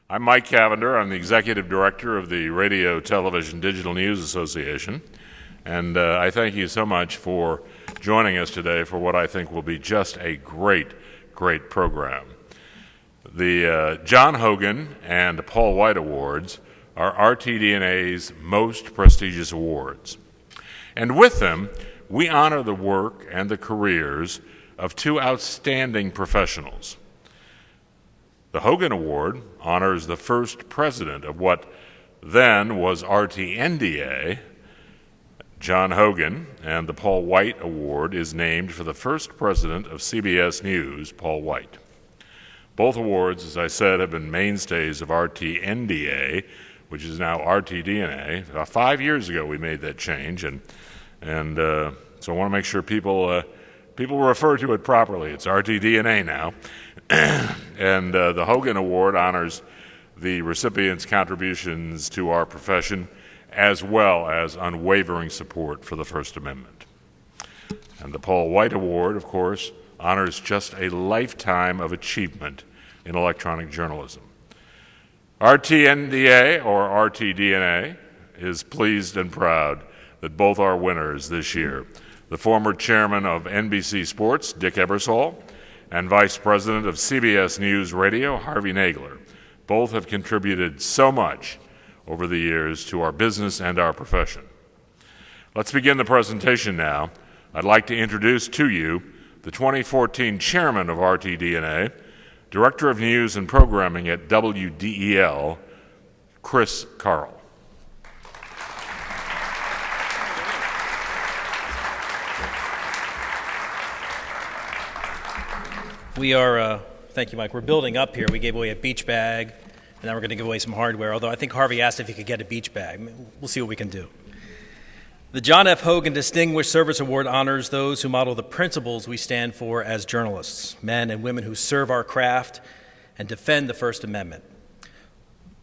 I'm Mike Cavender. I'm the Executive Director of the Radio, Television, Digital News Association, and I thank you so much for joining us today for what I think will be just a great program. The John Hogan and Paul White Awards are Rtdna's most prestigious awards. And with them, we honor the work and the careers of two outstanding professionals. The Hogan Award honors the first president of what then was Rtnda, John Hogan, and the Paul White Award is named for the first president of CBS News, Paul White. Both awards, as I said, have been mainstays of Rtnda, which is now Rtdna. About 5 years ago we made that change, and so I want to make sure people refer to it properly. It's Rtdna now. And the Hogan Award honors the recipient's contributions to our profession as well as unwavering support for the First Amendment. And the Paul White Award, of course, honors just a lifetime of achievement in electronic journalism. Rtnda, or Rtdna, is pleased and proud that both are winners this year. The former chairman of NBC Sports, Dick Ebersol, and Vice President of CBS News Radio, Harvey Nagler. Both have contributed so much over the years to our business and our profession. Let's begin the presentation now. I'd like to introduce to you the 2014 chairman of Rtdna, Director of News and Programming at WDEL, Chris Carl. We are, thank you, Mike. We're building up here. We gave away a beach bag, and now we're going to give away some hardware, although I think Harvey asked if he could get a beach bag. We'll see what we can do. The John F. Hogan Distinguished Service Award honors those who model the principles we stand for as journalists, men and women who serve our craft and defend the First Amendment.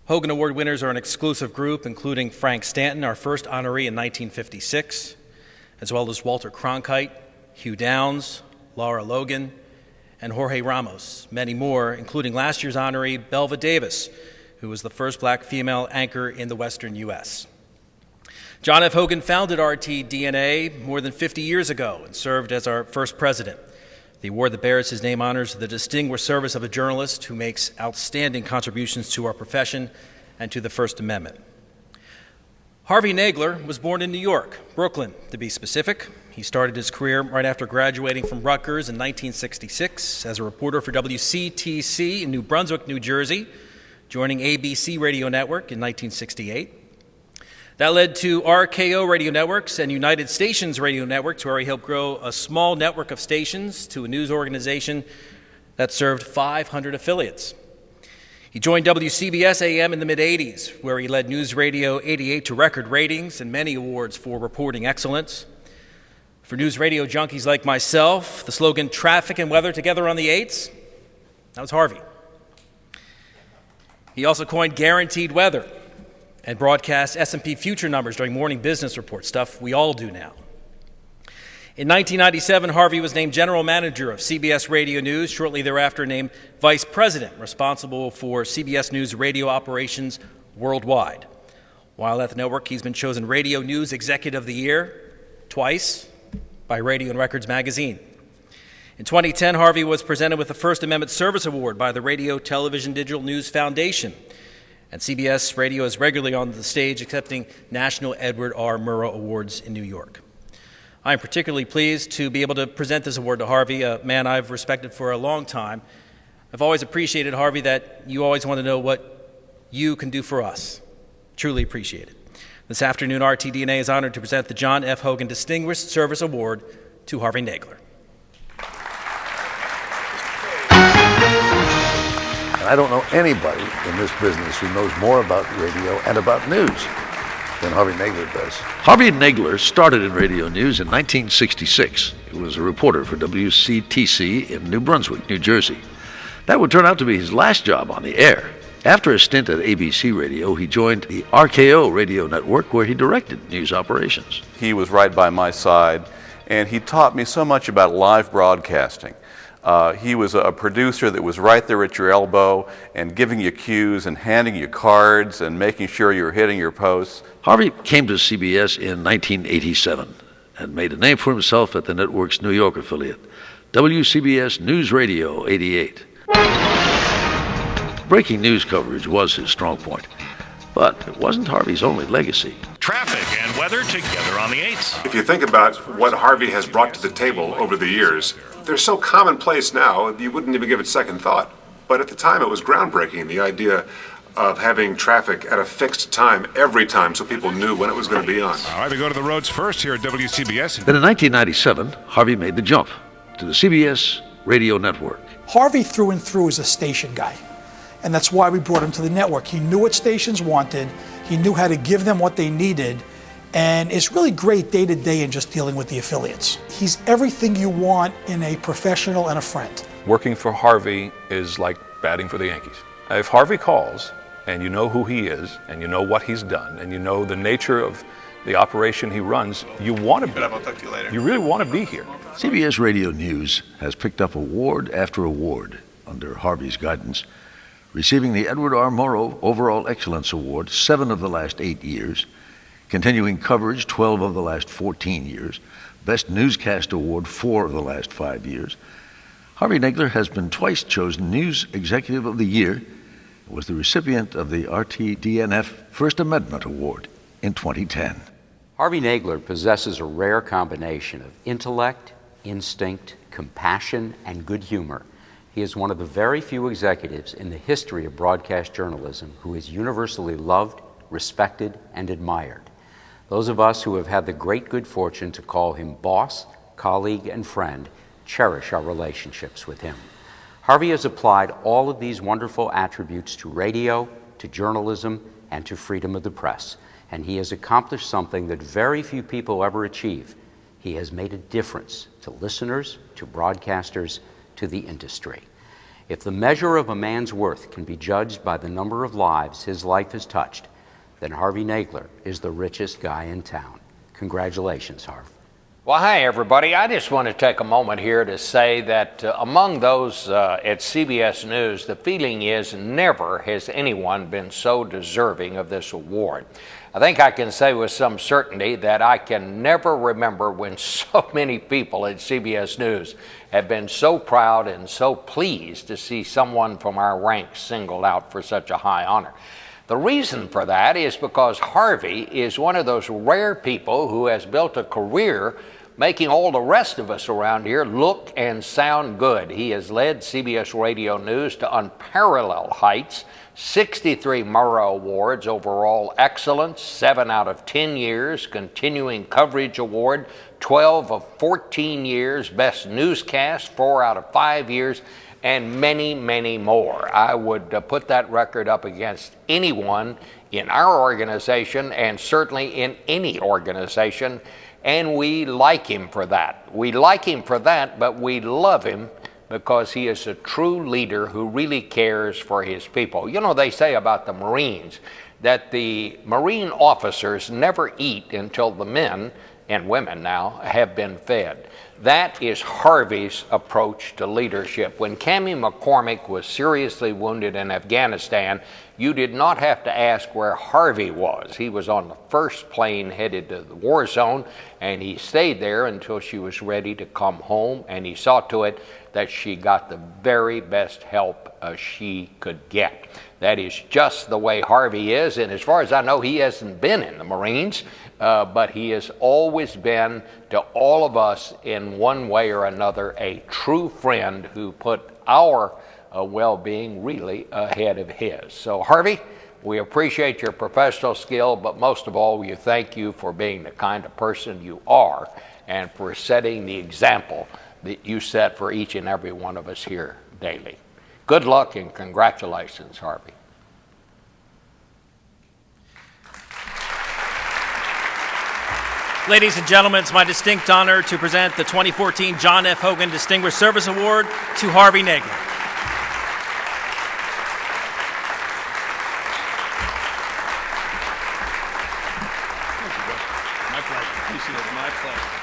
Hogan Award winners are an exclusive group, including Frank Stanton, our first honoree in 1956, as well as Walter Cronkite, Hugh Downs, Laura Logan, and Jorge Ramos, many more, including last year's honoree, Belva Davis, who was the first black female anchor in the Western U.S. John F. Hogan founded Rtdna more than 50 years ago and served as our first president. The award that bears his name honors the distinguished service of a journalist who makes outstanding contributions to our profession and to the First Amendment. Harvey Nagler was born in New York, Brooklyn, to be specific. He started his career right after graduating from Rutgers in 1966 as a reporter for WCTC in New Brunswick, New Jersey, joining ABC Radio Network in 1968. That led to RKO Radio Networks and United Stations Radio Networks, where he helped grow a small network of stations to a news organization that served 500 affiliates. He joined WCBS AM in the mid-'80s, where he led News Radio 88 to record ratings and many awards for reporting excellence. For news radio junkies like myself, the slogan, "Traffic and weather together on the 8s," that was Harvey. He also coined guaranteed weather and broadcast S&P future numbers during morning business reports, stuff we all do now. In 1997, Harvey was named general manager of CBS Radio News, shortly thereafter named vice president, responsible for CBS News radio operations worldwide. While at the network, he's been chosen Radio News Executive of the Year twice by Radio and Records magazine. In 2010, Harvey was presented with the First Amendment Service Award by the Radio, Television, Digital News Foundation, and CBS Radio is regularly on the stage accepting National Edward R. Murrow Awards in New York. I am particularly pleased to be able to present this award to Harvey, a man I've respected for a long time. I've always appreciated, Harvey, that you always want to know what you can do for us. Truly appreciate it. This afternoon, Rtdna is honored to present the John F. Hogan Distinguished Service Award to Harvey Nagler. And I don't know anybody in this business who knows more about radio and about news than Harvey Nagler does. Harvey Nagler started in radio news in 1966. He was a reporter for WCTC in New Brunswick, New Jersey. That would turn out to be his last job on the air. After a stint at ABC Radio, he joined the RKO Radio Network, where he directed news operations. He was right by my side, and he taught me so much about live broadcasting. He was a producer that was right there at your elbow and giving you cues and handing you cards and making sure you were hitting your posts. Harvey came to CBS in 1987 and made a name for himself at the network's New York affiliate, WCBS News Radio 88. Breaking news coverage was his strong point, but it wasn't Harvey's only legacy. Traffic and weather together on the 8s. If you think about what Harvey has brought to the table over the years, they're so commonplace now, you wouldn't even give it second thought. But at the time, it was groundbreaking, the idea of having traffic at a fixed time every time so people knew when it was going to be on. All right, we go to the roads first here at WCBS. Then in 1997, Harvey made the jump to the CBS radio network. Harvey through and through is a station guy, and that's why we brought him to the network. He knew what stations wanted, he knew how to give them what they needed, and it's really great day to day in just dealing with the affiliates. He's everything you want in a professional and a friend. Working for Harvey is like batting for the Yankees. If Harvey calls, and you know who he is, and you know what he's done, and you know the nature of the operation he runs, you want to be. I'll talk to you later. You really want to be here. CBS Radio News has picked up award after award under Harvey's guidance, receiving the Edward R. Murrow Overall Excellence Award 7 of the last 8 years, continuing coverage 12 of the last 14 years, Best Newscast Award 4 of the last 5 years. Harvey Nagler has been twice chosen News Executive of the Year, was the recipient of the Rtdna First Amendment Award in 2010. Harvey Nagler possesses a rare combination of intellect, instinct, compassion, and good humor. He is one of the very few executives in the history of broadcast journalism who is universally loved, respected, and admired. Those of us who have had the great good fortune to call him boss, colleague, and friend cherish our relationships with him. Harvey has applied all of these wonderful attributes to radio, to journalism, and to freedom of the press. And he has accomplished something that very few people ever achieve. He has made a difference to listeners, to broadcasters, to the industry. If the measure of a man's worth can be judged by the number of lives his life has touched, then Harvey Nagler is the richest guy in town. Congratulations, Harv. Well, hi, everybody. I just want to take a moment here to say that among those at CBS News, the feeling is never has anyone been so deserving of this award. I think I can say with some certainty that I can never remember when so many people at CBS News have been so proud and so pleased to see someone from our ranks singled out for such a high honor. The reason for that is because Harvey is one of those rare people who has built a career making all the rest of us around here look and sound good. He has led CBS Radio News to unparalleled heights, 63 Murrow Awards, overall excellence, 7 out of 10 years, continuing coverage award, 12 of 14 years, best newscast, 4 out of 5 years, and many, many more. I would put that record up against anyone in our organization and certainly in any organization, and we like him for that. We like him for that, but we love him because he is a true leader who really cares for his people. You know, they say about the Marines that the Marine officers never eat until the men and women now have been fed. That is Harvey's approach to leadership. When Cammie McCormick was seriously wounded in Afghanistan, you did not have to ask where Harvey was. He was on the first plane headed to the war zone, and he stayed there until she was ready to come home, and he saw to it that she got the very best help she could get. That is just the way Harvey is, and as far as I know, he hasn't been in the Marines, but he has always been to all of us in one way or another a true friend who put our well-being really ahead of his. So Harvey, we appreciate your professional skill, but most of all, we thank you for being the kind of person you are and for setting the example that you set for each and every one of us here daily. Good luck and congratulations, Harvey. Ladies and gentlemen, it's my distinct honor to present the 2014 John F. Hogan Distinguished Service Award to Harvey Nagler. My pleasure. Appreciate it. My pleasure.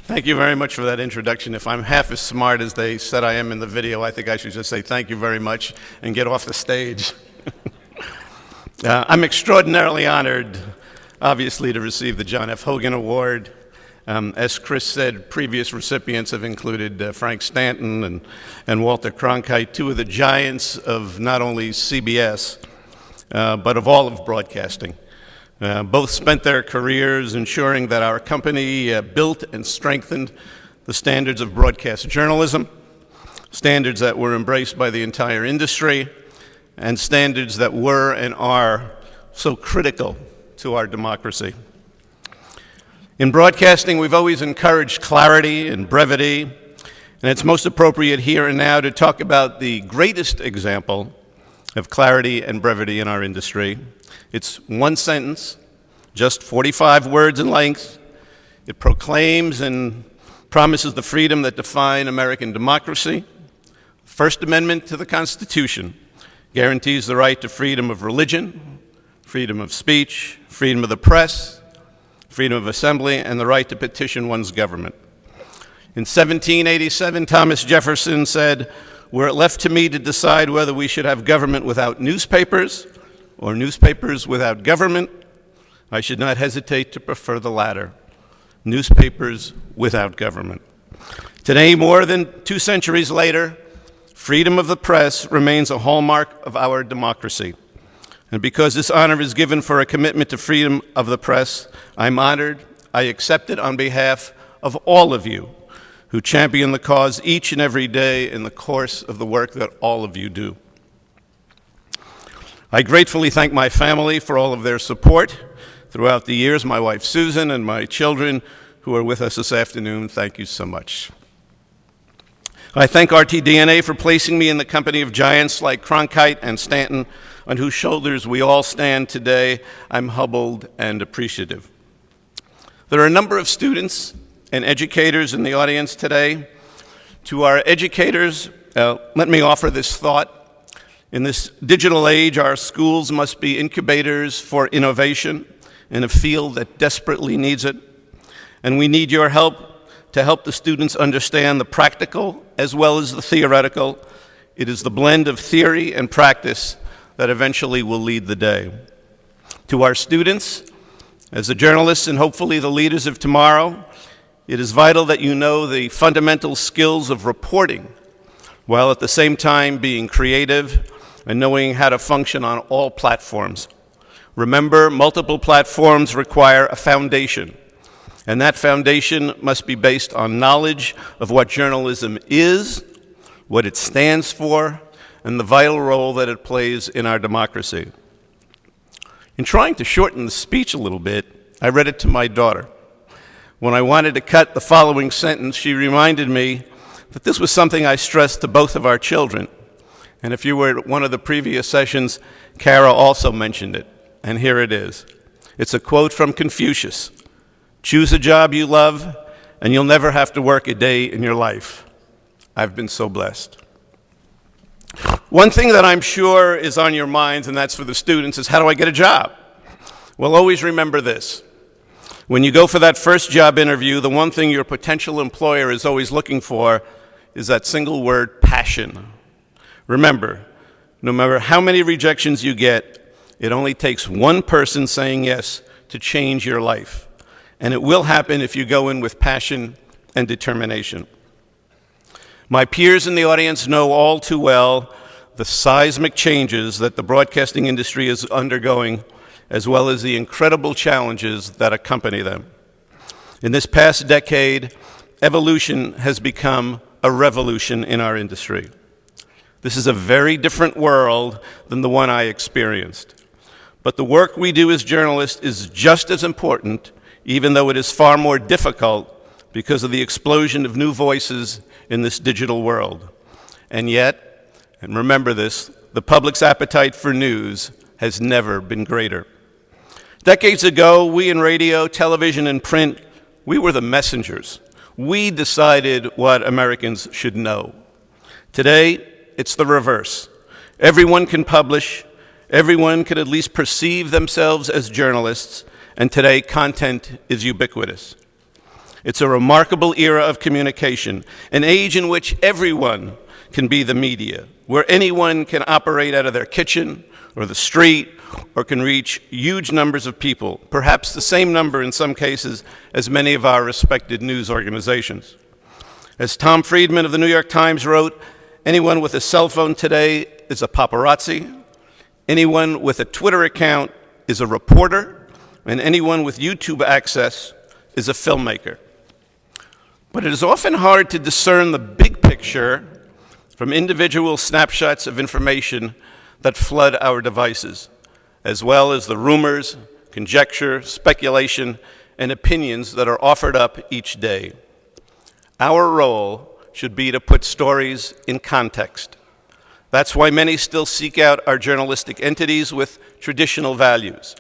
Thank you very much for that introduction. If I'm half as smart as they said I am in the video, I think I should just say thank you very much and get off the stage. I'm extraordinarily honored, obviously, to receive the John F. Hogan Award. As Chris said, previous recipients have included Frank Stanton and Walter Cronkite, two of the giants of not only CBS, but of all of broadcasting. Both spent their careers ensuring that our company built and strengthened the standards of broadcast journalism, standards that were embraced by the entire industry, and standards that were and are so critical to our democracy. In broadcasting, we've always encouraged clarity and brevity, and it's most appropriate here and now to talk about the greatest example of clarity and brevity in our industry. It's one sentence, just 45 words in length. It proclaims and promises the freedom that define American democracy. First Amendment to the Constitution guarantees the right to freedom of religion, freedom of speech, freedom of the press, freedom of assembly, and the right to petition one's government. In 1787, Thomas Jefferson said, "Were it left to me to decide whether we should have government without newspapers or newspapers without government, I should not hesitate to prefer the latter, newspapers without government." Today, more than 2 centuries later, freedom of the press remains a hallmark of our democracy. And because this honor is given for a commitment to freedom of the press, I'm honored. I accept it on behalf of all of you who champion the cause each and every day in the course of the work that all of you do. I gratefully thank my family for all of their support throughout the years, my wife Susan and my children who are with us this afternoon. Thank you so much. I thank Rtdna for placing me in the company of giants like Cronkite and Stanton, on whose shoulders we all stand today. I'm humbled and appreciative. There are a number of students and educators in the audience today. To our educators, let me offer this thought. In this digital age, our schools must be incubators for innovation in a field that desperately needs it. And we need your help to help the students understand the practical as well as the theoretical. It is the blend of theory and practice that eventually will lead the day. To our students, as the journalists and hopefully the leaders of tomorrow, it is vital that you know the fundamental skills of reporting, while at the same time being creative and knowing how to function on all platforms. Remember, multiple platforms require a foundation, and that foundation must be based on knowledge of what journalism is, what it stands for, and the vital role that it plays in our democracy. In trying to shorten the speech a little bit, I read it to my daughter. When I wanted to cut the following sentence, she reminded me that this was something I stressed to both of our children. And if you were at one of the previous sessions, Kara also mentioned it. And here it is. It's a quote from Confucius. "Choose a job you love, and you'll never have to work a day in your life." I've been so blessed. One thing that I'm sure is on your minds, and that's for the students, is how do I get a job? Well, always remember this. When you go for that first job interview, the one thing your potential employer is always looking for is that single word, passion. Remember, no matter how many rejections you get, it only takes one person saying yes to change your life. And it will happen if you go in with passion and determination. My peers in the audience know all too well the seismic changes that the broadcasting industry is undergoing, as well as the incredible challenges that accompany them. In this past decade, evolution has become a revolution in our industry. This is a very different world than the one I experienced. But the work we do as journalists is just as important, even though it is far more difficult because of the explosion of new voices in this digital world. And yet, and remember this, the public's appetite for news has never been greater. Decades ago, we in radio, television, and print, we were the messengers. We decided what Americans should know. Today, it's the reverse. Everyone can publish, everyone can at least perceive themselves as journalists, and today content is ubiquitous. It's a remarkable era of communication, an age in which everyone can be the media, where anyone can operate out of their kitchen or the street or can reach huge numbers of people, perhaps the same number in some cases as many of our respected news organizations. As Tom Friedman of the New York Times wrote, anyone with a cell phone today is a paparazzi, anyone with a Twitter account is a reporter, and anyone with YouTube access is a filmmaker. But it is often hard to discern the big picture from individual snapshots of information that flood our devices, as well as the rumors, conjecture, speculation, and opinions that are offered up each day. Our role should be to put stories in context. That's why many still seek out our journalistic entities with traditional values.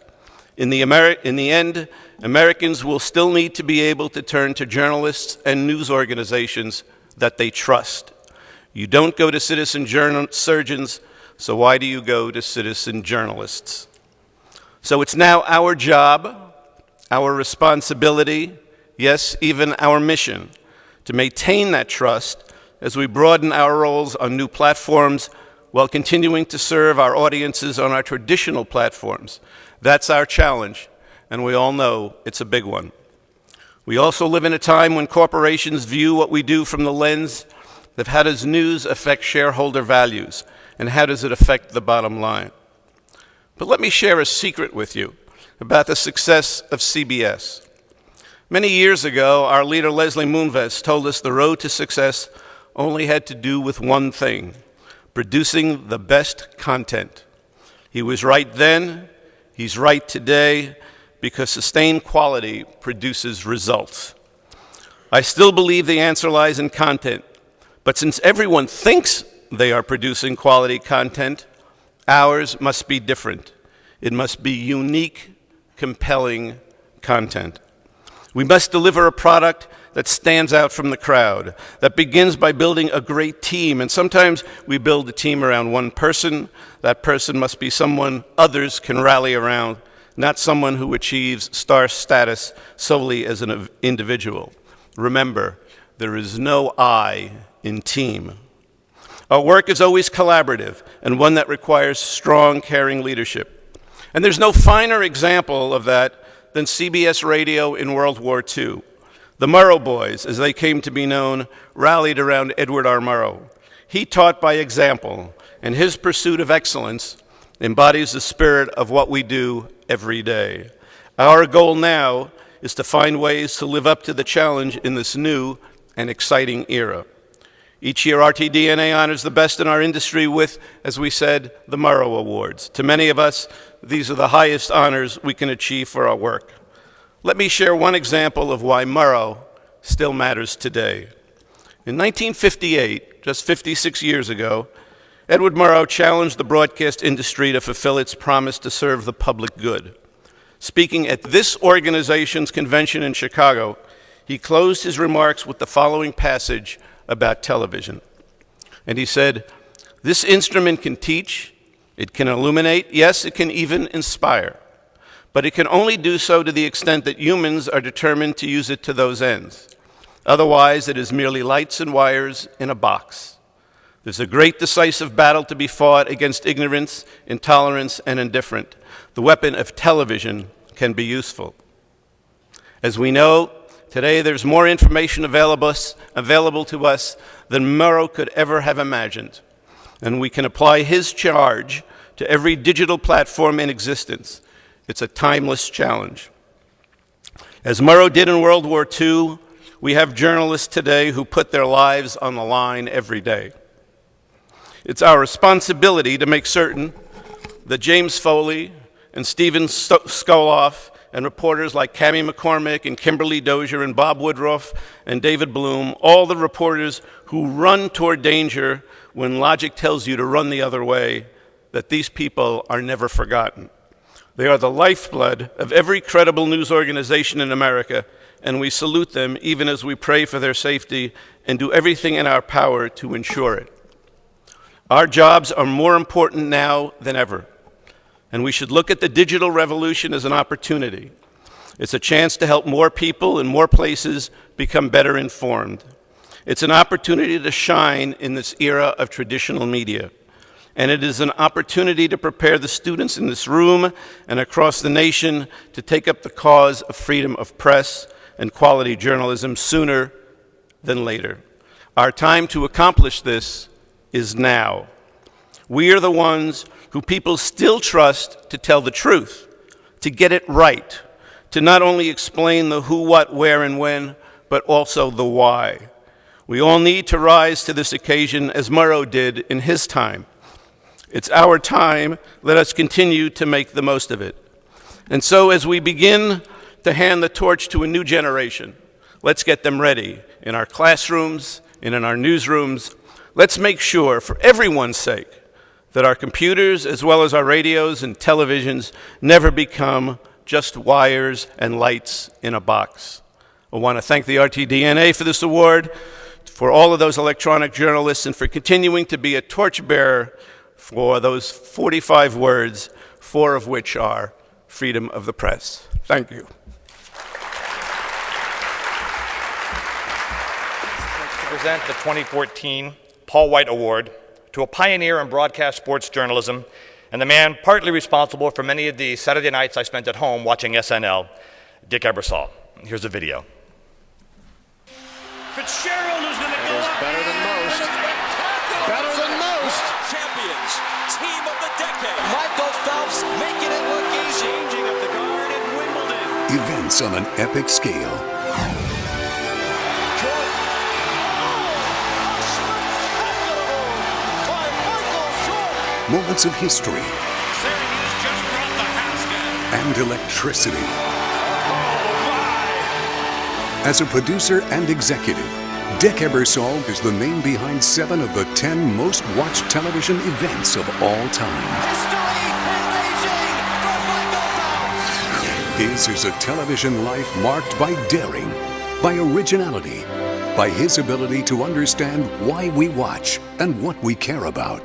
In the end, Americans will still need to be able to turn to journalists and news organizations that they trust. You don't go to citizen surgeons, so why do you go to citizen journalists? So it's now our job, our responsibility, yes, even our mission, to maintain that trust as we broaden our roles on new platforms while continuing to serve our audiences on our traditional platforms. That's our challenge, and we all know it's a big one. We also live in a time when corporations view what we do from the lens of how does news affect shareholder values, and how does it affect the bottom line. But let me share a secret with you about the success of CBS. Many years ago, our leader Leslie Moonves told us the road to success only had to do with one thing: producing the best content. He was right then, he's right today, because sustained quality produces results. I still believe the answer lies in content, but since everyone thinks they are producing quality content, ours must be different. It must be unique, compelling content. We must deliver a product that stands out from the crowd, that begins by building a great team. And sometimes we build a team around one person. That person must be someone others can rally around, not someone who achieves star status solely as an individual. Remember, there is no I in team. Our work is always collaborative and one that requires strong, caring leadership. And there's no finer example of that than CBS Radio in World War II. The Murrow Boys, as they came to be known, rallied around Edward R. Murrow. He taught by example, and his pursuit of excellence embodies the spirit of what we do every day. Our goal now is to find ways to live up to the challenge in this new and exciting era. Each year, Rtdna honors the best in our industry with, as we said, the Murrow Awards. To many of us, these are the highest honors we can achieve for our work. Let me share one example of why Murrow still matters today. In 1958, just 56 years ago, Edward Murrow challenged the broadcast industry to fulfill its promise to serve the public good. Speaking at this organization's convention in Chicago, he closed his remarks with the following passage about television. And he said, "This instrument can teach, it can illuminate, yes, it can even inspire. But it can only do so to the extent that humans are determined to use it to those ends. Otherwise, it is merely lights and wires in a box. There's a great decisive battle to be fought against ignorance, intolerance, and indifference. The weapon of television can be useful." As we know, today there's more information available to us than Murrow could ever have imagined. And we can apply his charge to every digital platform in existence. It's a timeless challenge. As Murrow did in World War II, we have journalists today who put their lives on the line every day. It's our responsibility to make certain that James Foley and Stephen Skoloff and reporters like Cammie McCormick and Kimberly Dozier and Bob Woodruff and David Bloom, all the reporters who run toward danger when logic tells you to run the other way, that these people are never forgotten. They are the lifeblood of every credible news organization in America, and we salute them even as we pray for their safety and do everything in our power to ensure it. Our jobs are more important now than ever, and we should look at the digital revolution as an opportunity. It's a chance to help more people in more places become better informed. It's an opportunity to shine in this era of traditional media. And it is an opportunity to prepare the students in this room and across the nation to take up the cause of freedom of press and quality journalism sooner than later. Our time to accomplish this is now. We are the ones who people still trust to tell the truth, to get it right, to not only explain the who, what, where, and when, but also the why. We all need to rise to this occasion as Murrow did in his time. It's our time. Let us continue to make the most of it. And so as we begin to hand the torch to a new generation, let's get them ready in our classrooms and in our newsrooms. Let's make sure, for everyone's sake, that our computers as well as our radios and televisions never become just wires and lights in a box. I want to thank the Rtdna for this award, for all of those electronic journalists, and for continuing to be a torchbearer for those 45 words, 4 of which are freedom of the press. Thank you. To present the 2014 Paul White Award to a pioneer in broadcast sports journalism and the man partly responsible for many of the Saturday nights I spent at home watching SNL, Dick Ebersol. Here's a video. Fitzgerald is going to go up. Better than most. Better than most. Champions. Team of the decade. Michael Phelps making it look easy. Changing up the guard at Wimbledon. Events on an epic scale. Moments of history. Syracuse just brought the house down. And electricity. As a producer and executive, Dick Ebersol is the name behind 7 of the 10 most watched television events of all time. His is a television life marked by daring, by originality, by his ability to understand why we watch and what we care about.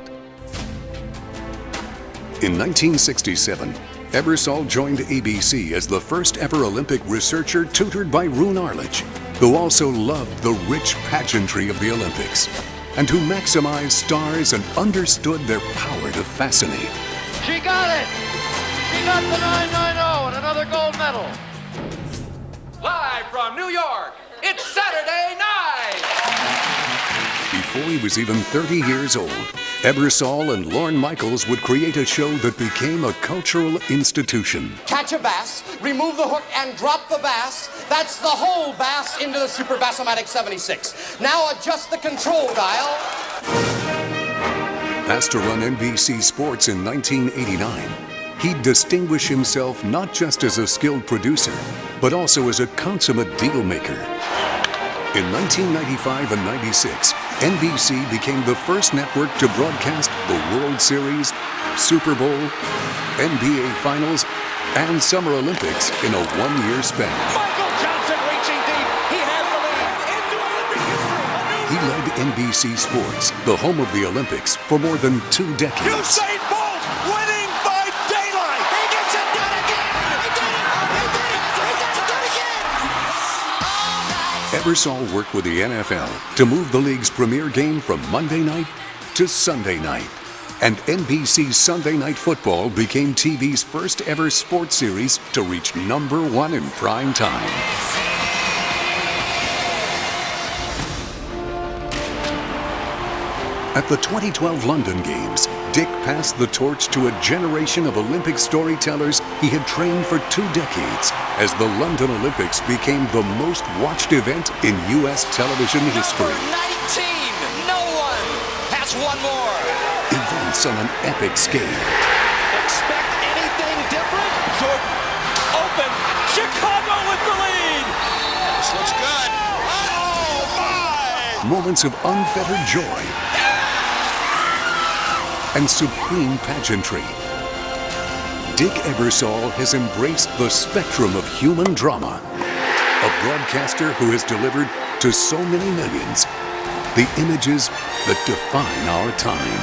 In 1967, Ebersol joined ABC as the first ever Olympic researcher tutored by Roone Arledge, who also loved the rich pageantry of the Olympics, and who maximized stars and understood their power to fascinate. She got it! She got the 990 and another gold medal. Live from New York, it's Saturday night! Before he was even 30 years old, Ebersol and Lorne Michaels would create a show that became a cultural institution. Catch a bass, remove the hook, and drop the bass. That's the whole bass into the Super Bassomatic 76. Now adjust the control dial. Asked to run NBC Sports in 1989, he'd distinguish himself not just as a skilled producer, but also as a consummate deal maker. In 1995 and 96, NBC became the first network to broadcast the World Series, Super Bowl, NBA Finals, and Summer Olympics in a one-year span. Michael Johnson reaching deep. He has the lead. Into Olympic history. He led NBC Sports, the home of the Olympics, for more than 2 decades. Usain Bolt winning by daylight. He gets it done again. He did it. He did it. He got it done again. Ebersol worked with the NFL to move the league's premier game from Monday night to Sunday night. And NBC's Sunday Night Football became TV's first ever sports series to reach #1 in prime time. At the 2012 London Games, Dick passed the torch to a generation of Olympic storytellers he had trained for 2 decades as the London Olympics became the most watched event in U.S. television history. Number 19. No one has one more. Events on an epic scale. Expect anything different? Jordan open. Chicago with the lead. This looks good. Oh, my. Moments of unfettered joy and supreme pageantry. Dick Ebersol has embraced the spectrum of human drama. A broadcaster who has delivered to so many millions the images that define our time.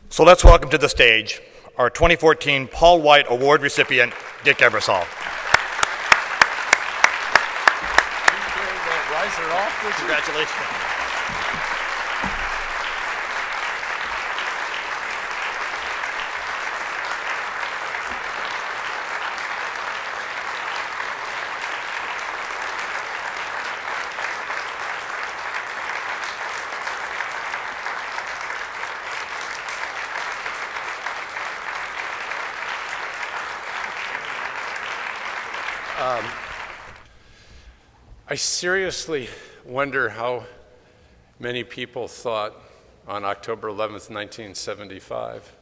So let's welcome to the stage our 2014 Paul White Award recipient, Dick Ebersol. Congratulations. I seriously wonder how many people thought on October 11th, 1975,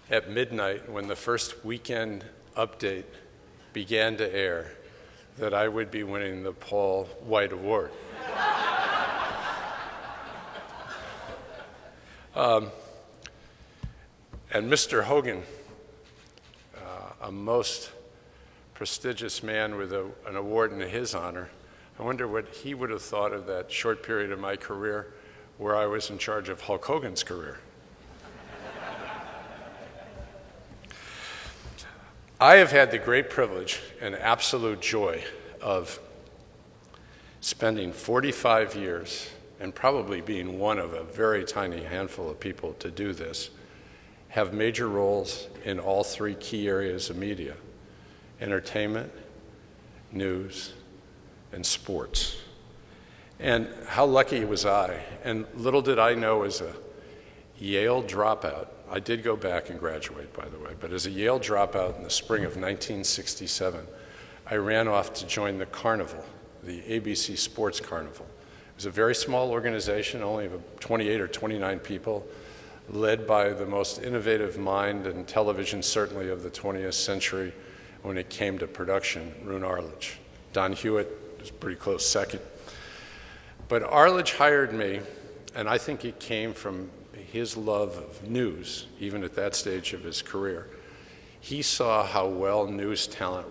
at midnight when the first weekend update began to air, that I would be winning the Paul White Award. And Mr. Hogan, a most prestigious man with an award in his honor, I wonder what he would have thought of that short period of my career where I was in charge of Hulk Hogan's career. I have had the great privilege and absolute joy of spending 45 years and probably being one of a very tiny handful of people to do this, have major roles in all three key areas of media: entertainment, news, and sports. And how lucky was I? And little did I know, as a Yale dropout, I did go back and graduate, by the way, but as a Yale dropout in the spring of 1967, I ran off to join the Carnival, the ABC Sports Carnival. It was a very small organization, only of 28 or 29 people, led by the most innovative mind in television, certainly of the 20th century, when it came to production, Roone Arledge. Don Hewitt was pretty close second. But Arledge hired me, and I think it came from his love of news, even at that stage of his career. He saw how well news talent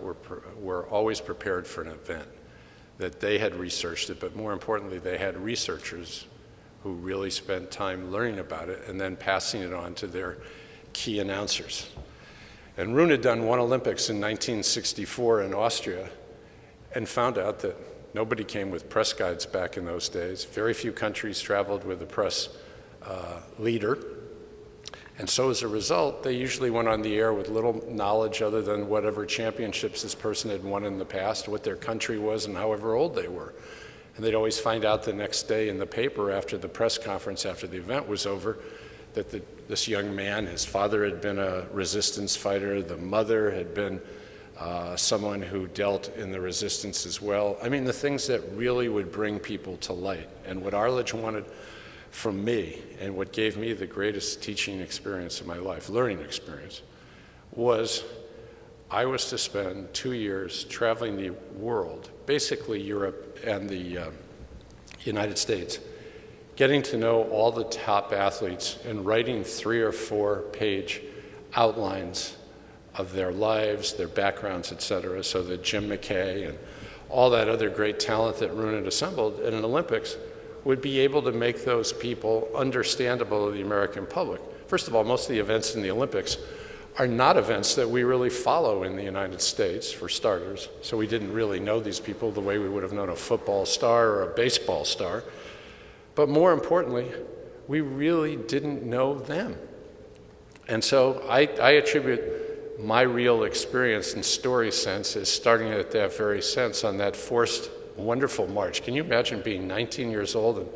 were always prepared for an event, that they had researched it, but more importantly, they had researchers who really spent time learning about it and then passing it on to their key announcers. And Roone had done one Olympics in 1964 in Austria, and found out that nobody came with press guides back in those days. Very few countries traveled with a press leader. And so as a result, they usually went on the air with little knowledge other than whatever championships this person had won in the past, what their country was, and however old they were. And they'd always find out the next day in the paper after the press conference, after the event was over, that this young man, his father had been a resistance fighter, the mother had been someone who dealt in the resistance as well. I mean, the things that really would bring people to light. And what Arledge wanted from me, and what gave me the greatest teaching experience of my life, learning experience, was I was to spend 2 years traveling the world, basically Europe and the United States, getting to know all the top athletes and writing 3 or 4 page outlines of their lives, their backgrounds, et cetera, so that Jim McKay and all that other great talent that Roone had assembled in an Olympics would be able to make those people understandable to the American public. First of all, most of the events in the Olympics are not events that we really follow in the United States, for starters, so we didn't really know these people the way we would have known a football star or a baseball star. But more importantly, we really didn't know them. And so I attribute my real experience and story sense is starting at that very sense on that forced, wonderful march. Can you imagine being 19 years old and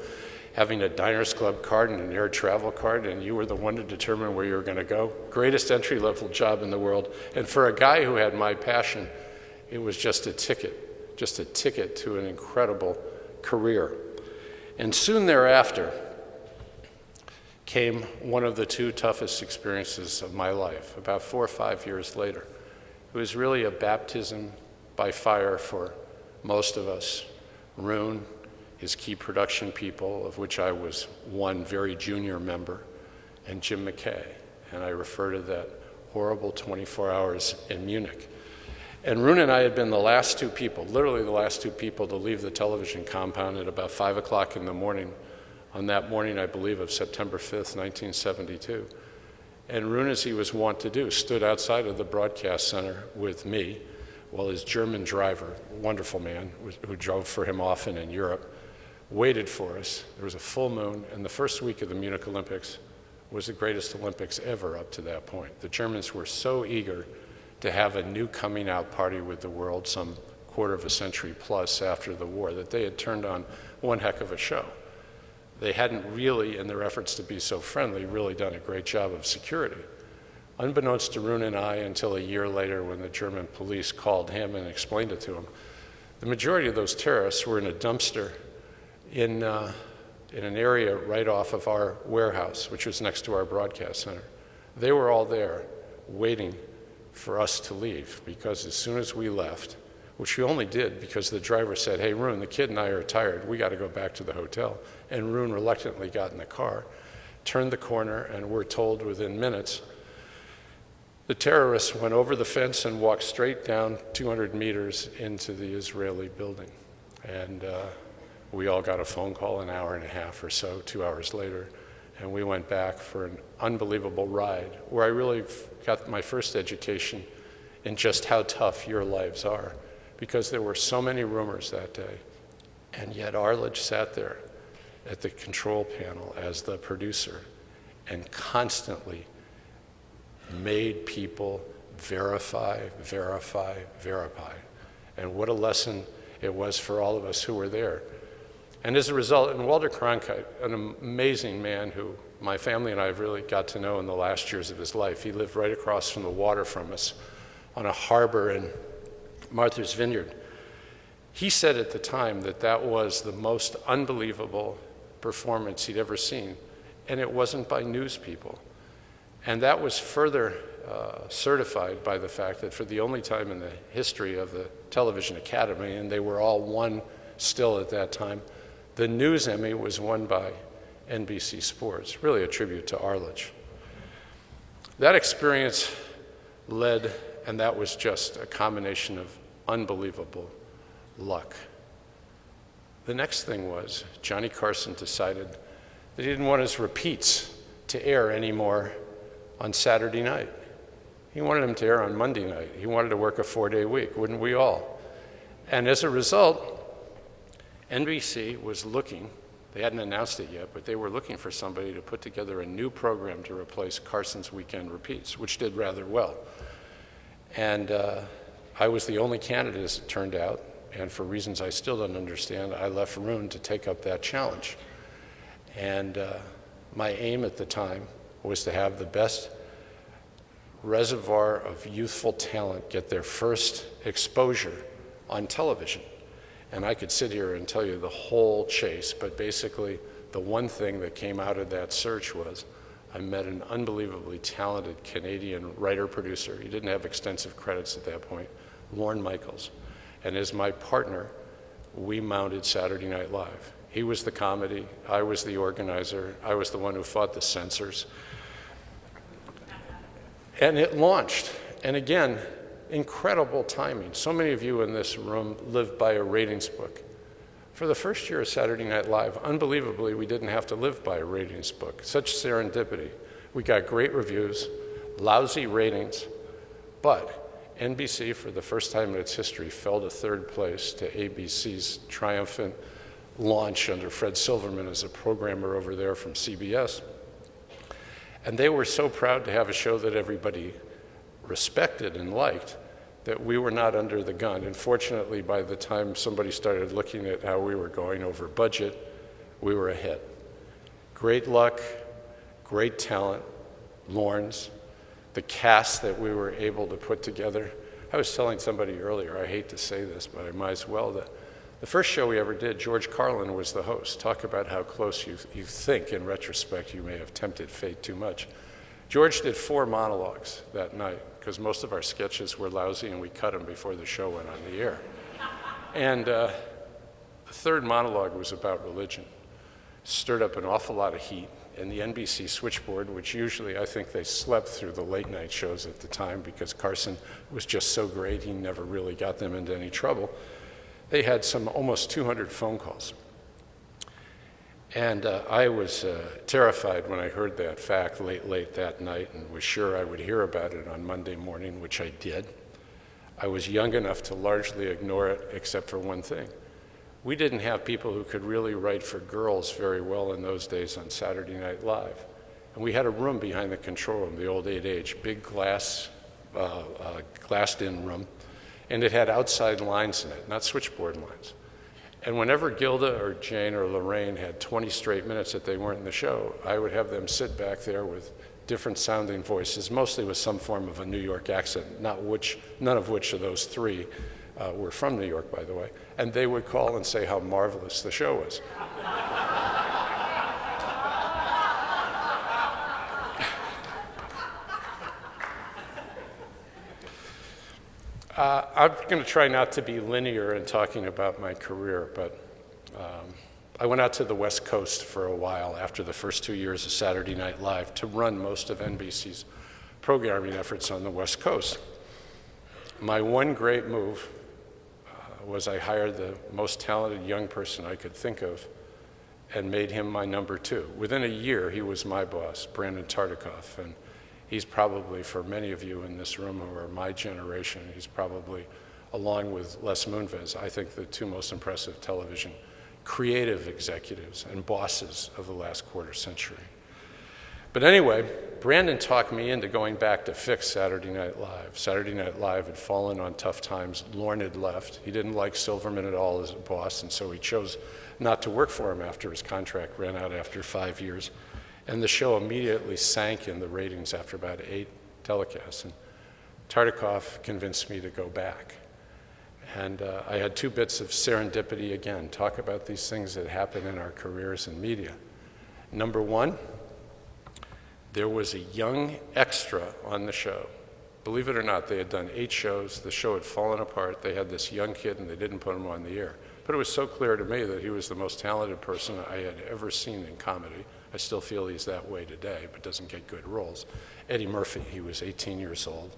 having a Diners Club card and an air travel card, and you were the one to determine where you were going to go? Greatest entry-level job in the world. And for a guy who had my passion, it was just a ticket to an incredible career. And soon thereafter came one of the 2 toughest experiences of my life, about 4 or 5 years later. It was really a baptism by fire for most of us. Roone, his key production people, of which I was one very junior member, and Jim McKay. And I refer to that horrible 24 hours in Munich. And Rtdna and I had been the last two people, literally the last two people, to leave the television compound at about 5 o'clock in the morning, on that morning, I believe, of September 5th, 1972. And Rtdna, as he was wont to do, stood outside of the broadcast center with me, while his German driver, wonderful man, who drove for him often in Europe, waited for us. There was a full moon, and the first week of the Munich Olympics was the greatest Olympics ever up to that point. The Germans were so eager to have a new coming out party with the world some quarter of a century plus after the war that they had turned on one heck of a show. They hadn't really, in their efforts to be so friendly, really done a great job of security. Unbeknownst to Rtdna and I, until a year later when the German police called him and explained it to him, the majority of those terrorists were in a dumpster in an area right off of our warehouse, which was next to our broadcast center. They were all there waiting for us to leave, because as soon as we left, which we only did because the driver said, "Hey, Rtdna, the kid and I are tired. We got to go back to the hotel." And Rtdna reluctantly got in the car, turned the corner, and we're told within minutes, the terrorists went over the fence and walked straight down 200 meters into the Israeli building. And we all got a phone call an hour and a half or so, 2 hours later, and we went back for an unbelievable ride where I really got my first education in just how tough your lives are, because there were so many rumors that day, and yet Arledge sat there at the control panel as the producer and constantly made people verify, verify, verify. And what a lesson it was for all of us who were there. And as a result, and Walter Cronkite, an amazing man who my family and I have really got to know in the last years of his life. He lived right across from the water from us on a harbor in Martha's Vineyard. He said at the time that that was the most unbelievable performance he'd ever seen, and it wasn't by news people. And that was further certified by the fact that for the only time in the history of the Television Academy, and they were all one still at that time, the News Emmy was won by NBC Sports, really a tribute to Arledge. That experience led, and that was just a combination of unbelievable luck. The next thing was Johnny Carson decided that he didn't want his repeats to air anymore on Saturday night. He wanted them to air on Monday night. He wanted to work a 4-day week, wouldn't we all? And as a result, NBC was looking, they hadn't announced it yet, but they were looking for somebody to put together a new program to replace Carson's weekend repeats, which did rather well. And I was the only candidate, as it turned out, and for reasons I still don't understand, I left Rtdna to take up that challenge. And my aim at the time was to have the best reservoir of youthful talent get their first exposure on television. And I could sit here and tell you the whole chase, but basically the one thing that came out of that search was I met an unbelievably talented Canadian writer-producer. He didn't have extensive credits at that point, Lorne Michaels. And as my partner, we mounted Saturday Night Live. He was the comedy, I was the organizer, I was the one who fought the censors. And it launched. And again, incredible timing. So many of you in this room live by a ratings book. For the first year of Saturday Night Live, unbelievably, we didn't have to live by a ratings book. Such serendipity. We got great reviews, lousy ratings, but NBC, for the first time in its history, fell to third place to ABC's triumphant launch under Fred Silverman as a programmer over there from CBS. And they were so proud to have a show that everybody respected and liked that we were not under the gun. And fortunately, by the time somebody started looking at how we were going over budget, we were ahead. Great luck, great talent, Lawrence, the cast that we were able to put together. I was telling somebody earlier, I hate to say this, but I might as well, that the first show we ever did, George Carlin was the host. Talk about how close you think, in retrospect, you may have tempted fate too much. George did 4 monologues that night, because most of our sketches were lousy and we cut them before the show went on the air. And the The third monologue was about religion. Stirred up an awful lot of heat, and the NBC switchboard, which usually I think they slept through the late night shows at the time because Carson was just so great, he never really got them into any trouble. They had almost 200 phone calls. And I was terrified when I heard that fact late that night and was sure I would hear about it on Monday morning, which I did. I was young enough to largely ignore it, except for one thing. We didn't have people who could really write for girls very well in those days on Saturday Night Live. And we had a room behind the control room, the old 8H, big glassed-in room, and it had outside lines in it, not switchboard lines. And whenever Gilda or Jane or Lorraine had 20 straight minutes that they weren't in the show, I would have them sit back there with different sounding voices, mostly with some form of a New York accent, none of which of those three were from New York, by the way, and they would call and say how marvelous the show was. I'm going to try not to be linear in talking about my career, but I went out to the West Coast for a while after the first 2 years of Saturday Night Live to run most of NBC's programming efforts on the West Coast. My one great move was I hired the most talented young person I could think of and made him my number two. Within a year, he was my boss, Brandon Tartikoff, and he's probably, for many of you in this room who are my generation, he's probably, along with Les Moonves, I think the two most impressive television creative executives and bosses of the last quarter century. But anyway, Brandon talked me into going back to fix Saturday Night Live. Saturday Night Live had fallen on tough times. Lorne had left. He didn't like Silverman at all as a boss, and so he chose not to work for him after his contract ran out after 5 years. And the show immediately sank in the ratings after about 8 telecasts. And Tartikoff convinced me to go back. And I had 2 bits of serendipity again, talk about these things that happen in our careers in media. Number one, there was a young extra on the show. Believe it or not, they had done 8 shows. The show had fallen apart. They had this young kid, and they didn't put him on the air. But it was so clear to me that he was the most talented person I had ever seen in comedy. I still feel he's that way today, but doesn't get good roles. Eddie Murphy, he was 18 years old,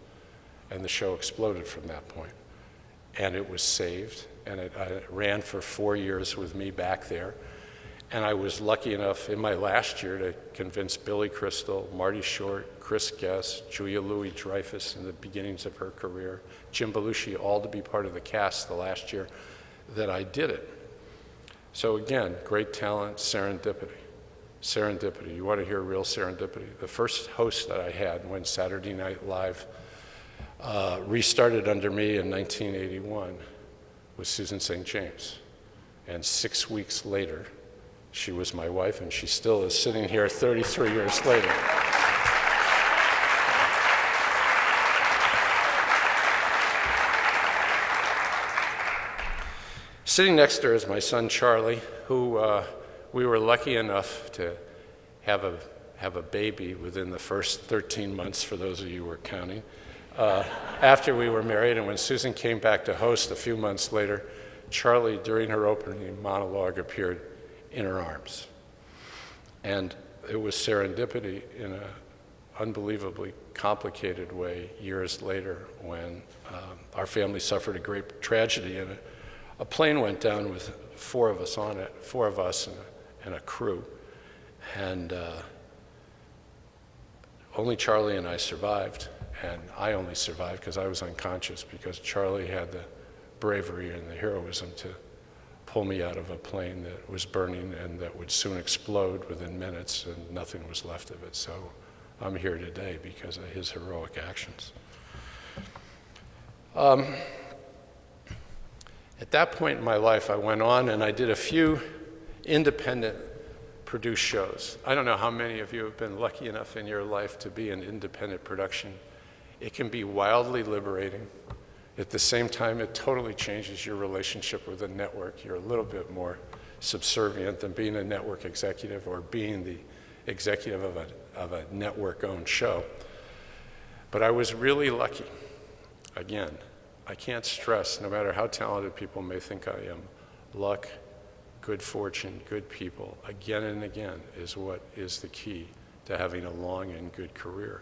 and the show exploded from that point. And it was saved, and it ran for 4 years with me back there. And I was lucky enough in my last year to convince Billy Crystal, Marty Short, Chris Guest, Julia Louis-Dreyfus in the beginnings of her career, Jim Belushi, all to be part of the cast the last year that I did it. So again, great talent, serendipity. Serendipity, you want to hear real serendipity? The first host that I had when Saturday Night Live restarted under me in 1981 was Susan St. James. And 6 weeks later, she was my wife, and she still is sitting here 33 years later. Sitting next to her is my son Charlie, who we were lucky enough to have a baby within the first 13 months, for those of you who are counting, after we were married. And when Susan came back to host a few months later, Charlie, during her opening monologue, appeared in her arms. And it was serendipity in an unbelievably complicated way years later when our family suffered a great tragedy, and a plane went down with 4 of us on it, 4 of us and a crew. And only Charlie and I survived, and I only survived because I was unconscious, because Charlie had the bravery and the heroism to pull me out of a plane that was burning and that would soon explode within minutes, and nothing was left of it. So I'm here today because of his heroic actions. At that point in my life, I went on and I did a few independent produced shows. I don't know how many of you have been lucky enough in your life to be in independent production. It can be wildly liberating. At the same time, it totally changes your relationship with a network. You're a little bit more subservient than being a network executive or being the executive of a network-owned show. But I was really lucky. Again, I can't stress, no matter how talented people may think I am, luck, good fortune, good people, again and again, is what is the key to having a long and good career.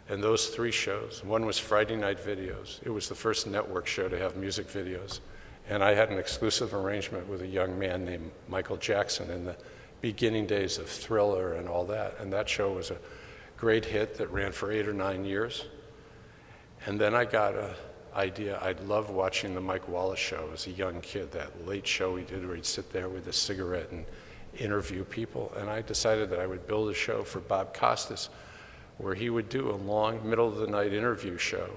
And those 3 shows, one was Friday Night Videos. It was the first network show to have music videos. And I had an exclusive arrangement with a young man named Michael Jackson in the beginning days of Thriller and all that. And that show was a great hit that ran for 8 or 9 years. And then I got an idea. I'd love watching the Mike Wallace show as a young kid, that late show he did where he'd sit there with a cigarette and interview people. And I decided that I would build a show for Bob Costas where he would do a long, middle-of-the-night interview show,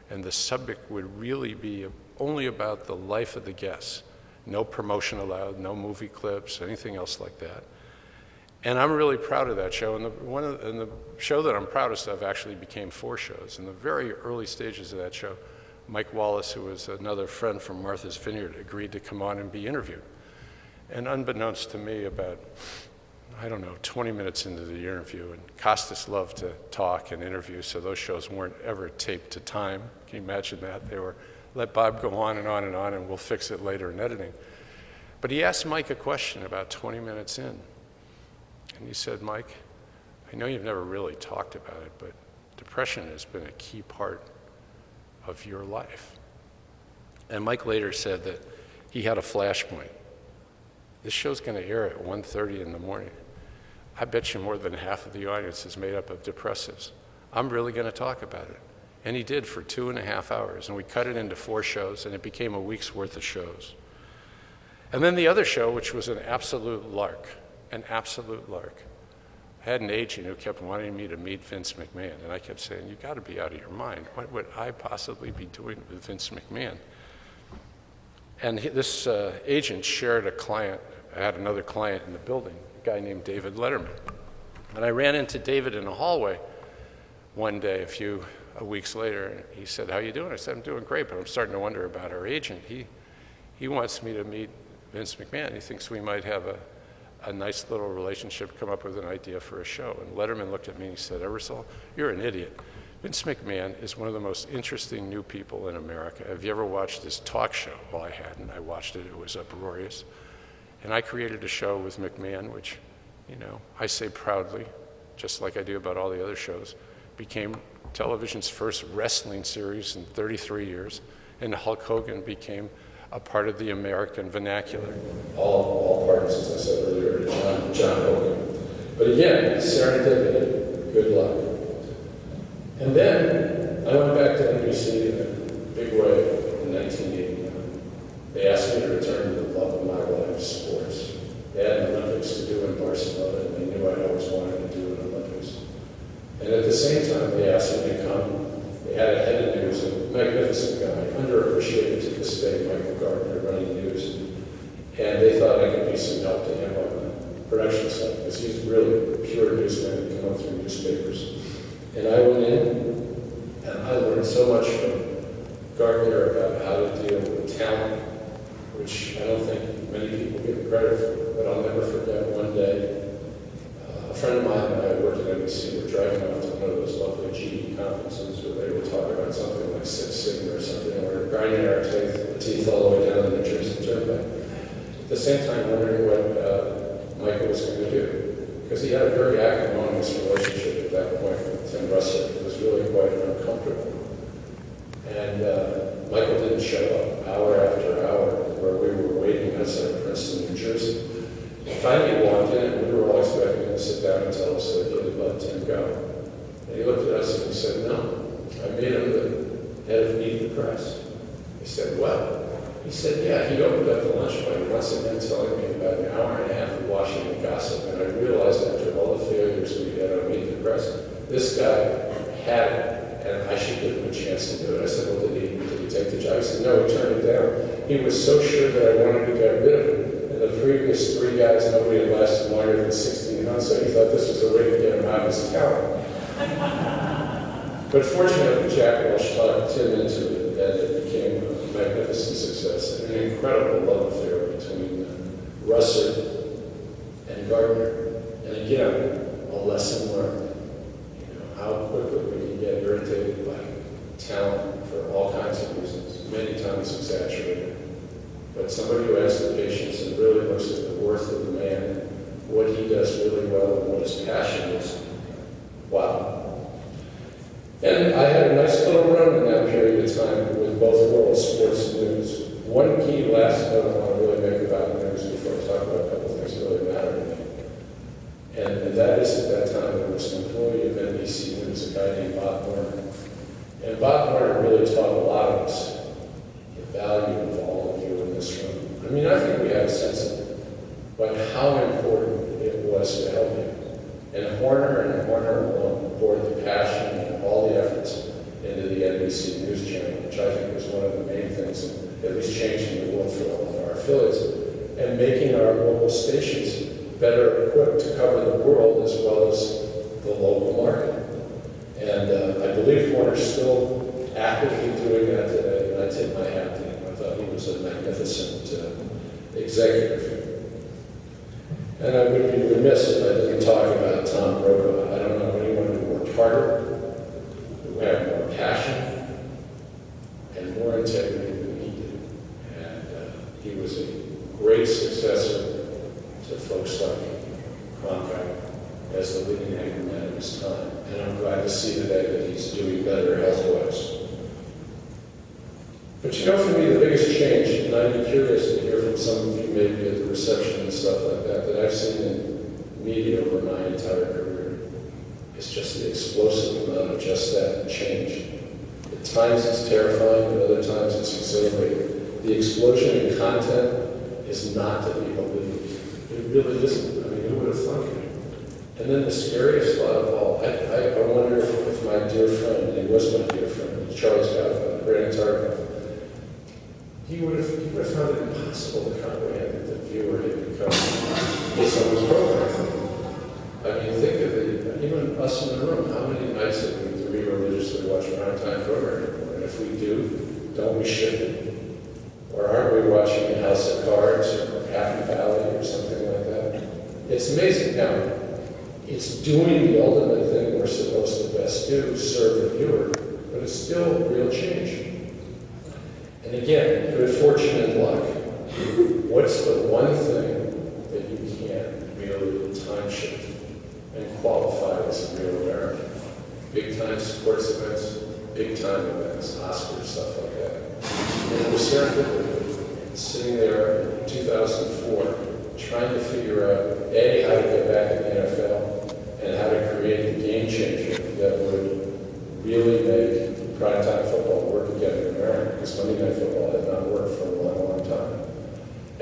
and the subject would really be only about the life of the guests. No promotion allowed, no movie clips, anything else like that. And I'm really proud of that show, and the show that I'm proudest of actually became 4 shows. In the very early stages of that show, Mike Wallace, who was another friend from Martha's Vineyard, agreed to come on and be interviewed. And unbeknownst to me, about 20 minutes into the interview, and Costas loved to talk and interview, so those shows weren't ever taped to time. Can you imagine that? They were, let Bob go on and on and on, and we'll fix it later in editing. But he asked Mike a question about 20 minutes in, and he said, Mike, I know you've never really talked about it, but depression has been a key part of your life. And Mike later said that he had a flashpoint. This show's going to air at 1:30 in the morning. I bet you more than half of the audience is made up of depressives. I'm really going to talk about it. And he did for 2.5 hours, and we cut it into 4 shows, and it became a week's worth of shows. And then the other show, which was an absolute lark. I had an agent who kept wanting me to meet Vince McMahon, and I kept saying, you've got to be out of your mind. What would I possibly be doing with Vince McMahon? And this agent shared a client. I had another client in the building, a guy named David Letterman. And I ran into David in a hallway one day, a few weeks later, and he said, how you doing? I said, I'm doing great, but I'm starting to wonder about our agent. He wants me to meet Vince McMahon. He thinks we might have a nice little relationship, come up with an idea for a show. And Letterman looked at me and he said, Ebersol, you're an idiot. Vince McMahon is one of the most interesting new people in America. Have you ever watched his talk show? Well, I hadn't. I watched it. It was uproarious. And I created a show with McMahon, which, I say proudly, just like I do about all the other shows, became television's first wrestling series in 33 years. And Hulk Hogan became a part of the American vernacular. All parts, as I said earlier, to John Hogan. But again, serendipity, good luck. And then I went back to NBC in a big way in 1989. They asked me to return to the love of my life, sports. They had an Olympics to do in Barcelona, and they knew I'd always wanted to do an Olympics. And at the same time, they asked me to come. They had a head of news, a magnificent guy, underappreciated to this day, Michael Gardner, running news. And they thought I could be some help to him on the production side, because he's really a pure newsman who come up through newspapers. And I went in, and I learned so much from Gardner about how to deal with talent, which I don't think many people give credit for. But I'll never forget one day, a friend of mine and I worked at NBC. We're driving off to one of those lovely GE conferences where they would talk about something like Six Sigma or something, and we're grinding our teeth all the way down the New Jersey Turnpike. At the same time, wondering what Michael was going to do, because he had a very acrimonious relationship at that point with Tim Russell. It was really quite uncomfortable. And Michael didn't show up hour after hour where we were waiting outside Princeton, New Jersey. And finally he walked in, and we were all expecting him to sit down and tell us that he had let Tim go. And he looked at us and he said, no, I made him the head of Meet the Press. He said, what? He said, yeah, he opened up the lunch break once again telling me about an hour and a half of Washington gossip, and I realized after all the failures we had on Meet the Press, this guy had it, and I should give him a chance to do it. I said, well, did he take the job? He said, no, he turned it down. He was so sure that I wanted to get rid of him, and the previous 3 guys, nobody had lasted longer than 16 months, so he thought this was a way to get him out of his talent. But fortunately, Jack Walsh talked Tim into it, and it became a magnificent success, and an incredible love affair between Russert and Gardner. And again, a lesson learned. How quickly we can get irritated by talent for all kinds of reasons, many times exaggerated. But somebody who has the patience and really looks at his passion is, wow. And I had a nice little run in that period of time with both world sports and news. One key last note I want to really make about news before I talk about a couple of things that really matter to me. And that is, at that time, there was an employee of NBC News, a guy named Bob Warner. And Bob Warner really taught a lot of us the value of all of you in this room. I mean, I think we had a sense of it, but how important it was to help you. And Horner alone poured the passion and all the efforts into the NBC News channel, which I think was one of the main things in at least changing the world for all of our affiliates, and making our local stations better equipped to cover the world as well as the local market. And I believe Horner's still actively doing that today, and I tip my hat to him. I thought he was a magnificent executive. And I would be remiss if I didn't talk about Tom Brokaw. I don't know anyone who worked harder, who had more passion, and more integrity than he did. And he was a great successor to folks like Cronkite as the leading anchorman of his time. And I'm glad to see today that he's doing better health-wise. But you know, for me, the biggest change, and I'd be curious to hear from some of you maybe at the reception and stuff like that I've seen in media over my entire career, is just the explosive amount of just that change. At times it's terrifying, at other times it's exhilarating. The explosion in content is not to be believed. It really isn't. I mean, who would have thunk it? And then the scariest thought of all, I wonder if my dear friend, and he was my dear friend, Charles Godfrey, Brandon Tarkoff, he would have found it impossible to comprehend that the viewer had become someone's program. I mean, think of even us in the room, how many nights do we religiously watch primetime programming? And if we do, don't we shift it? Or aren't we watching House of Cards or Happy Valley or something like that? It's amazing. Now, it's doing the ultimate thing we're supposed to best do, serve the viewer, but it's still real change. And again, good fortune and luck. What's the one thing that you can really time shift and qualify as a real American? Big time sports events, big time events, Oscars, stuff like that. And it was serendipity. Sitting there in 2004, trying to figure out, A, how to get back in the NFL, and how to create the game changer that would really make primetime football work again in America, because Monday Night Football had not worked for a long, long time.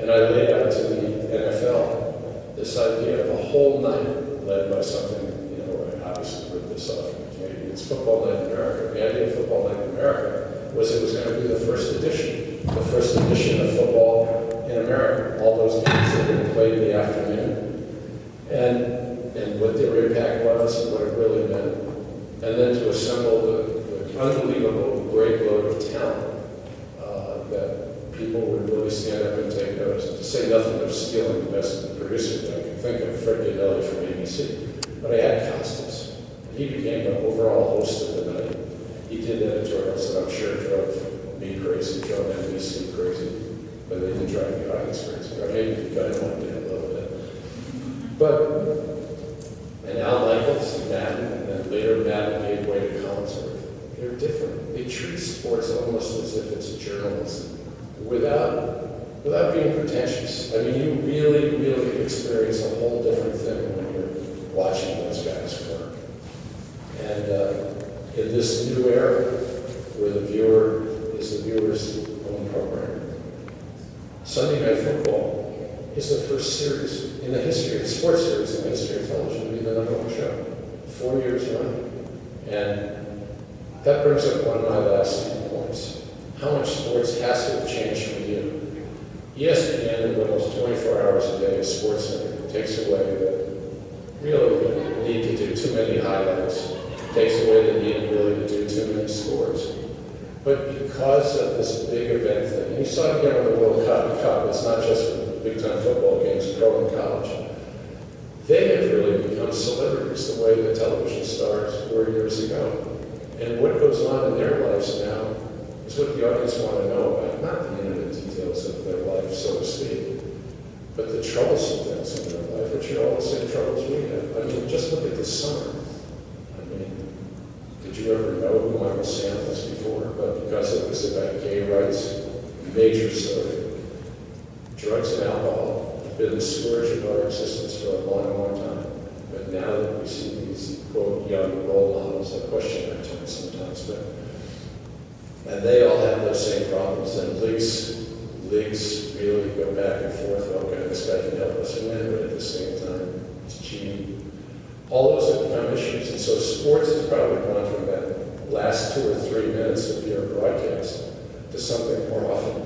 And I laid out to the NFL this idea of a whole night led by something, you know, I obviously ripped this off from the Canadian. It's Football Night in America. The idea of Football Night in America was it was going to be the first edition of football in America. All those games that were played in the afternoon, and what their impact was and what it really meant. And then to assemble the unbelievable great load of talent that people would really stand up and take notice. To say nothing of stealing the best producer that I can think of, Rtdna from ABC. But I had Costas. He became the overall host of the night. He did editorials that I'm sure drove me crazy, drove NBC crazy, but they didn't drive the audience crazy. Or maybe the guy did a little bit. But, and Al Michaels and Madden, and then later Madden gave way to Collinsworth. They're different. They treat sports almost as if it's journalism, without being pretentious. I mean, you really, really experience a whole different thing when you're watching those guys work. And in this new era, where the viewer is the viewer's own program, Sunday Night Football is the first series in the history of sports series in the history of television to be the #1 show, 4 years running. And that brings up one of my last few points. How much sports has to have changed for you? ESPN, with almost 24 hours a day of sports center, takes away the need to do too many highlights, takes away the need really to do too many scores. But because of this big event thing, and you saw it again with the World Cup, it's not just with big-time football games, pro and college. They have really become celebrities the way the television stars were years ago. And what goes on in their lives now is what the audience want to know about, not the intimate details of their life, so to speak. but the troublesome things in their life, which are all the same troubles we have. I mean, just look at this summer. I mean, did you ever know who Michael Sam was before? But because it was about gay rights, major story. Drugs and alcohol have been the scourge of our existence for a long, long time. But now that we see these, quote, young role models, I question that term sometimes, but and they all have those same problems. And leagues really go back and forth. Okay, this guy can help us win, but at the same time, it's cheating. All those have become issues. And so sports has probably gone from that last 2 or 3 minutes of your broadcast to something more often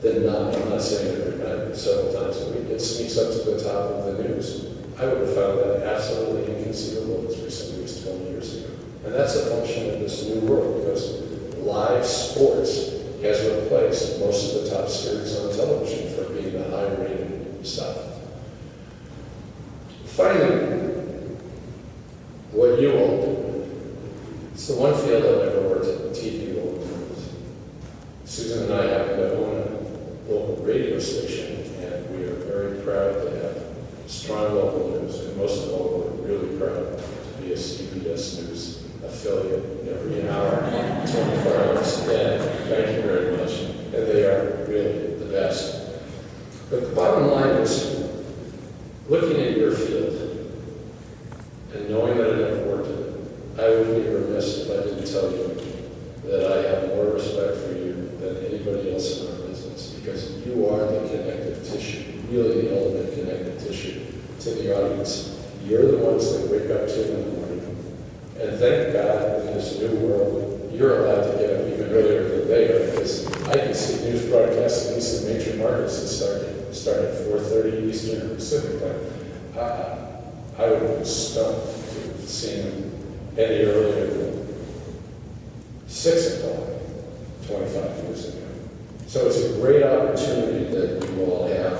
than not. I'm not saying every night, several times a week. It sneaks up to the top of the news. I would have found that absolutely inconceivable as recently as 20 years ago. And that's a function of this new world, because live sports has replaced most of the top series on television for being the high-rated stuff. Finally, what you all do. It's the one field I've never worked in, TV world. Susan and I happen to own a local radio station, and we are very proud to have strong local news, and most of all, we're really proud to be a CBS News affiliate every hour, 24 hours a day. Thank you very much. And they are really the best. But the bottom line is, looking at your field and knowing that I never worked in it, I would be remiss if I didn't tell you that I have more respect for you than anybody else in our business, because you are the connective tissue, really the ultimate connective tissue to the audience. You're the ones that wake up to in the morning. And thank God in this new world, you're allowed to get up even earlier than they are, because I can see news broadcasts, at least in major markets, that start at 4:30 Eastern or Pacific time. I would have been stunned to have seen them any earlier than 6 o'clock 25 years ago. So it's a great opportunity that you all have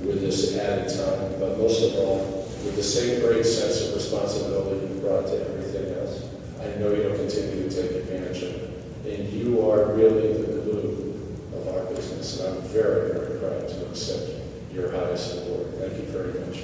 with this added time, but most of all, with the same great sense of responsibility you've brought to everything else. I know you'll continue to take advantage of it. And you are really the glue of our business. And I'm very, very proud to accept your highest award. Thank you very much.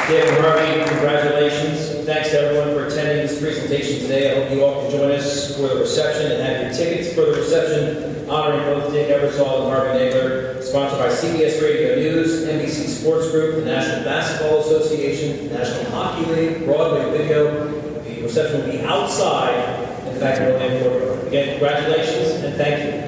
David Harvey, congratulations. Thanks to everyone for attending this presentation today. I hope you all can join us for the reception and have your tickets for the reception honoring both Dick Ebersol and Harvey Nagler, sponsored by CBS Radio News, NBC Sports Group, the National Basketball Association, National Hockey League, Broadway Video. The reception will be outside in the back of the Orlando. Again, congratulations and thank you.